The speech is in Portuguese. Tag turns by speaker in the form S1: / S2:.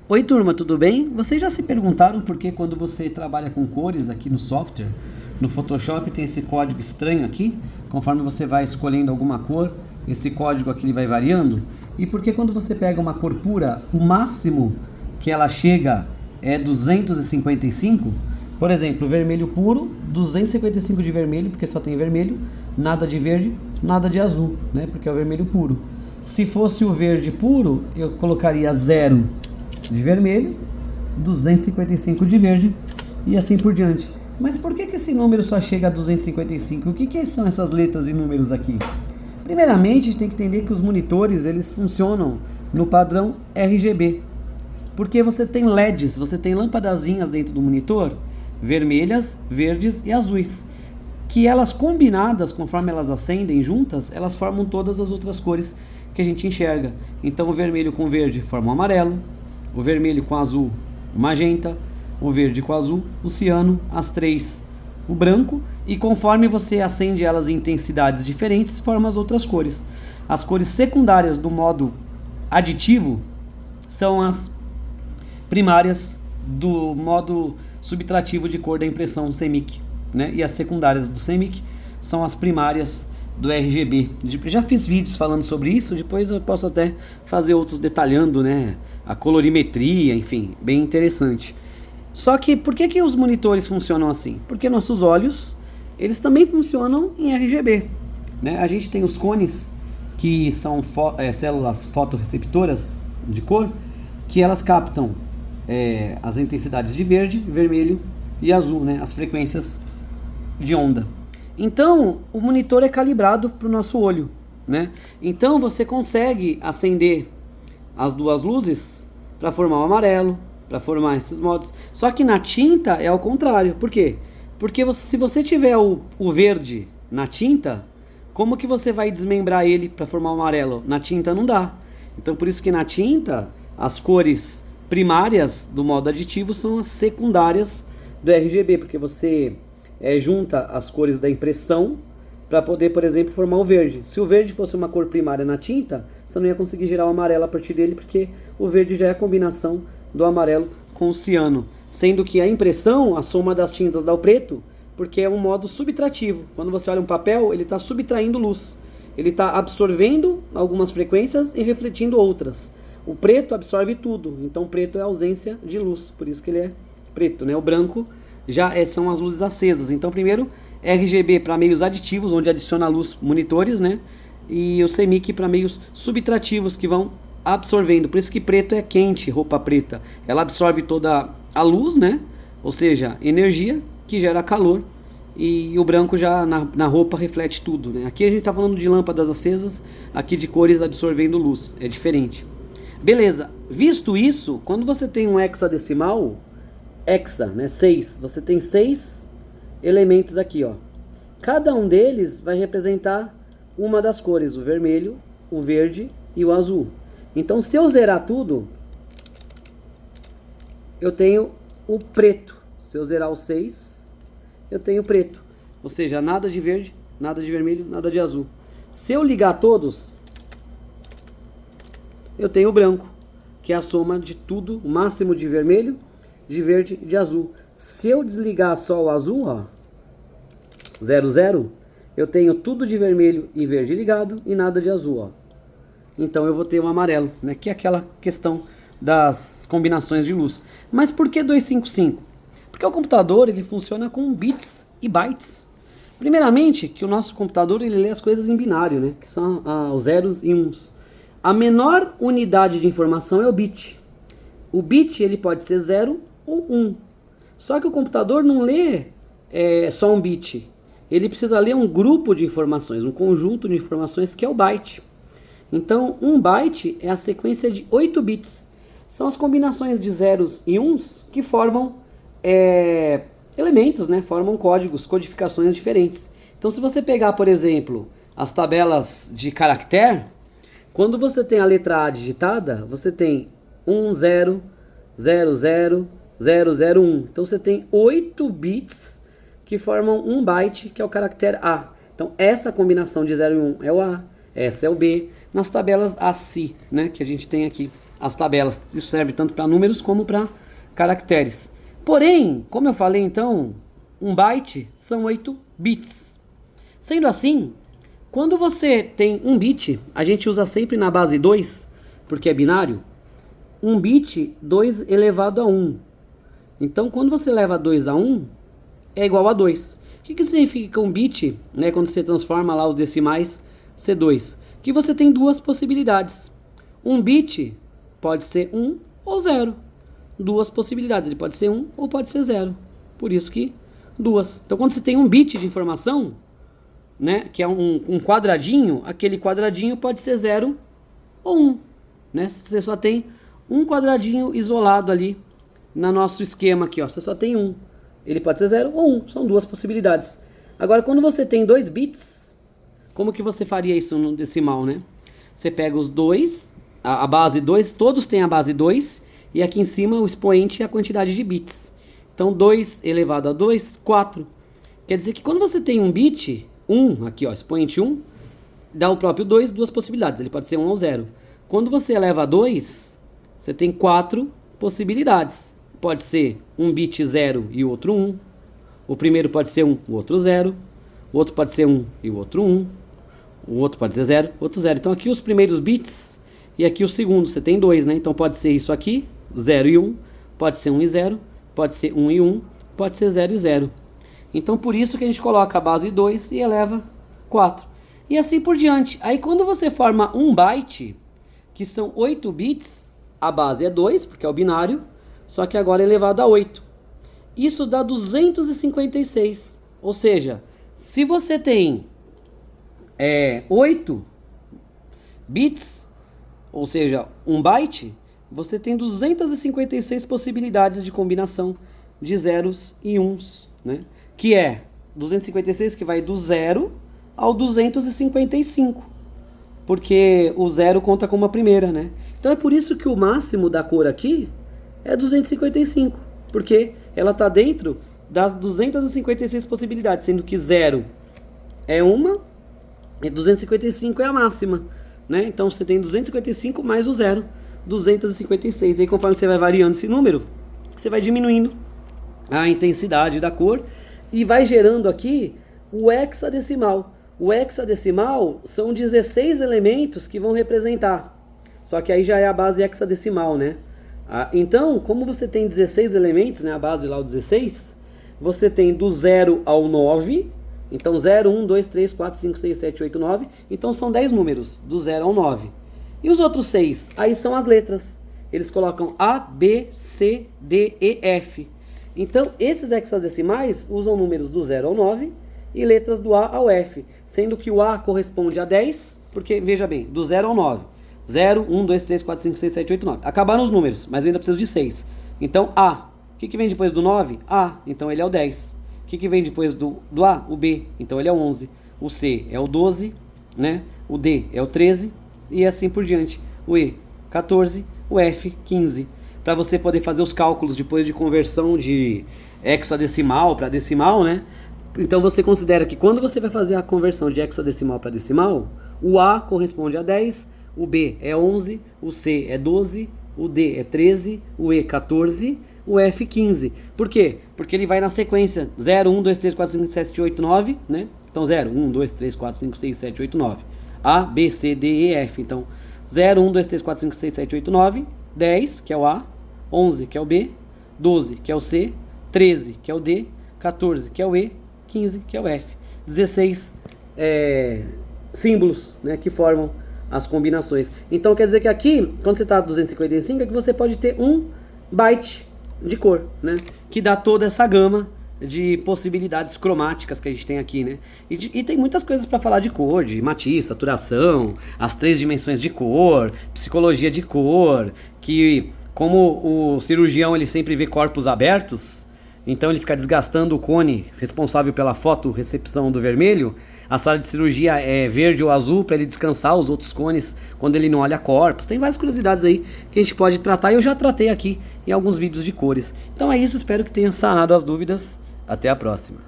S1: Oi turma, tudo bem? Vocês já se perguntaram por que quando você trabalha com cores aqui no software, no Photoshop tem esse código estranho aqui? Conforme você vai escolhendo alguma cor, esse código aqui ele vai variando? E por que quando você pega uma cor pura, o máximo que ela chega é 255? Por exemplo, vermelho puro, 255 de vermelho, porque só tem vermelho, nada de verde, nada de azul, né? Porque é o vermelho puro. Se fosse o verde puro, eu colocaria 0 de vermelho, 255 de verde e assim por diante. Mas por que esse número só chega a 255? O que são essas letras e números aqui? Primeiramente, a gente tem que entender que os monitores eles funcionam no padrão RGB. Porque você tem LEDs, você tem lâmpadazinhas dentro do monitor, vermelhas, verdes e azuis, que elas combinadas, conforme elas acendem juntas, elas formam todas as outras cores que a gente enxerga. Então o vermelho com verde forma o amarelo, o vermelho com azul, o magenta, o verde com azul, o ciano, as três, o branco, e conforme você acende elas em intensidades diferentes, forma as outras cores. As cores secundárias do modo aditivo são as primárias do modo subtrativo de cor da impressão CMYK, né? E as secundárias do CMYK são as primárias do RGB. Já fiz vídeos falando sobre isso, depois eu posso até fazer outros detalhando, né? A colorimetria, enfim, bem interessante. Só que por que os monitores funcionam assim? Porque nossos olhos, eles também funcionam em RGB, né? A gente tem os cones, que são células fotorreceptoras de cor, que elas captam as intensidades de verde, vermelho e azul, né? As frequências de onda. Então, o monitor é calibrado para o nosso olho, né? Então, você consegue acender as duas luzes para formar o amarelo, para formar esses modos. Só que na tinta é ao contrário. Por quê? Porque se você tiver o verde na tinta, como que você vai desmembrar ele para formar o amarelo? Na tinta não dá. Então, por isso que na tinta, as cores primárias do modo aditivo são as secundárias do RGB, porque você junta as cores da impressão para poder, por exemplo, formar o verde. Se o verde fosse uma cor primária na tinta, você não ia conseguir gerar o amarelo a partir dele, porque o verde já é a combinação do amarelo com o ciano. Sendo que a impressão, a soma das tintas dá o preto, porque é um modo subtrativo. Quando você olha um papel, ele está subtraindo luz. Ele está absorvendo algumas frequências e refletindo outras. O preto absorve tudo, então preto é ausência de luz, por isso que ele é preto, né? O branco já são as luzes acesas. Então, primeiro, RGB para meios aditivos, onde adiciona luz monitores, né? E o CMYK para meios subtrativos, que vão absorvendo. Por isso que preto é quente, roupa preta. Ela absorve toda a luz, né? Ou seja, energia que gera calor. E o branco já na roupa reflete tudo, né? Aqui a gente está falando de lâmpadas acesas, aqui de cores absorvendo luz. É diferente. Beleza. Visto isso, quando você tem um hexadecimal, né? 6. Você tem 6 elementos aqui, ó. Cada um deles vai representar uma das cores, o vermelho, o verde e o azul. Então, se eu zerar tudo, eu tenho o preto. Se eu zerar os 6, eu tenho preto. Ou seja, nada de verde, nada de vermelho, nada de azul. Se eu ligar todos, eu tenho o branco, que é a soma de tudo, o máximo de vermelho, de verde e de azul. Se eu desligar só o azul, ó, 0, 0, eu tenho tudo de vermelho e verde ligado e nada de azul, ó. Então eu vou ter um amarelo, né? Que é aquela questão das combinações de luz. Mas por que 255? Porque o computador ele funciona com bits e bytes. Primeiramente, que o nosso computador ele lê as coisas em binário, né? Que são os zeros e uns. A menor unidade de informação é o bit. O bit ele pode ser 0 ou 1. Só que o computador não lê só um bit. Ele precisa ler um grupo de informações, um conjunto de informações que é o byte. Então, um byte é a sequência de 8 bits. São as combinações de zeros e uns que formam elementos, né? Formam códigos, codificações diferentes. Então, se você pegar, por exemplo, as tabelas de caractere, quando você tem a letra A digitada, você tem 1, 0, 0, 0, 0, 0, 1. Então, você tem 8 bits que formam um byte, que é o caractere A. Então, essa combinação de 0 e 1 é o A, essa é o B, nas tabelas ASCII, né, que a gente tem aqui as tabelas. Isso serve tanto para números como para caracteres. Porém, como eu falei então, 1 byte são 8 bits. Sendo assim, quando você tem 1 bit, a gente usa sempre na base 2, porque é binário, 1 bit, 2 elevado a 1. Então, quando você leva 2 a 1, é igual a 2. O que significa um bit, né, quando você transforma lá os decimais, C2? Que você tem duas possibilidades. Um bit pode ser 1 ou 0. Duas possibilidades, ele pode ser 1 ou pode ser 0. Por isso que duas. Então, quando você tem um bit de informação, né, que é um quadradinho, aquele quadradinho pode ser 0 ou 1. Né? Você só tem um quadradinho isolado ali no nosso esquema aqui, ó. Você só tem um. Ele pode ser 0 ou 1. São duas possibilidades. Agora, quando você tem 2 bits, como que você faria isso no decimal, né? Você pega os dois, a base 2, todos têm a base 2, e aqui em cima o expoente é a quantidade de bits. Então, 2 elevado a 2, 4. Quer dizer que quando você tem um bit, 1, aqui ó, expoente 1, dá o próprio 2, duas possibilidades. Ele pode ser 1 ou 0. Quando você eleva a 2, você tem 4 possibilidades. Pode ser um bit 0 e o outro 1. O primeiro pode ser 1, o outro 0. O outro pode ser 1 e o outro 1. O outro pode ser 0, outro 0. Então aqui os primeiros bits e aqui o segundo. Você tem 2, né? Então pode ser isso aqui, 0 e 1. Pode ser 1 e 0. Pode ser 1 e 1. Pode ser 0 e 0. Então por isso que a gente coloca a base 2 e eleva 4. E assim por diante. Aí quando você forma um byte, que são 8 bits, a base é 2, porque é o binário, só que agora é elevado a 8. Isso dá 256. Ou seja, se você tem 8 bits, ou seja, 1 byte, você tem 256 possibilidades de combinação de zeros e uns, né? Que é 256 que vai do 0 ao 255, porque o 0 conta como a primeira, né? Então é por isso que o máximo da cor aqui é 255, porque ela está dentro das 256 possibilidades, sendo que 0 é uma e 255 é a máxima, né? Então você tem 255 mais o 0, 256. E aí conforme você vai variando esse número, você vai diminuindo a intensidade da cor e vai gerando aqui o hexadecimal. O hexadecimal são 16 elementos que vão representar. Só que aí já é a base hexadecimal, né? Então, como você tem 16 elementos, né, a base lá o 16, você tem do 0 ao 9. Então 0, 1, 2, 3, 4, 5, 6, 7, 8, 9. Então são 10 números, do 0 ao 9. E os outros 6? Aí são as letras. Eles colocam A, B, C, D, E, F. Então esses hexadecimais usam números do 0 ao 9 e letras do A ao F. Sendo que o A corresponde a 10, porque, veja bem, do 0 ao 9. 0, 1, 2, 3, 4, 5, 6, 7, 8, 9. Acabaram os números, mas ainda preciso de 6. Então A. O que vem depois do 9? A. Então ele é o 10. O que vem depois do A? O B. Então ele é o 11. O C é o 12, né? O D é o 13 e assim por diante. O E, 14. O F, 15. Para você poder fazer os cálculos depois de conversão de hexadecimal para decimal, né? Então você considera que quando você vai fazer a conversão de hexadecimal para decimal, o A corresponde a 10, o B é 11, o C é 12, o D é 13, o E 14, o F 15. Por quê? Porque ele vai na sequência 0, 1, 2, 3, 4, 5, 6, 7, 8, 9, né? Então 0, 1, 2, 3, 4, 5, 6, 7, 8, 9. A, B, C, D, E, F. Então 0, 1, 2, 3, 4, 5, 6, 7, 8, 9. 10, que é o A. 11, que é o B. 12, que é o C. 13, que é o D. 14, que é o E. 15, que é o F. 16 símbolos, né, que formam as combinações. Então quer dizer que aqui, quando você está 255, é que você pode ter 1 byte de cor, né, que dá toda essa gama de possibilidades cromáticas que a gente tem aqui, né? E tem muitas coisas para falar de cor, de matiz, saturação, as 3 dimensões de cor, psicologia de cor, que como o cirurgião ele sempre vê corpos abertos, então ele fica desgastando o cone responsável pela fotorrecepção do vermelho. A sala de cirurgia é verde ou azul para ele descansar os outros cones quando ele não olha corpos. Tem várias curiosidades aí que a gente pode tratar e eu já tratei aqui em alguns vídeos de cores. Então é isso, espero que tenha sanado as dúvidas. Até a próxima.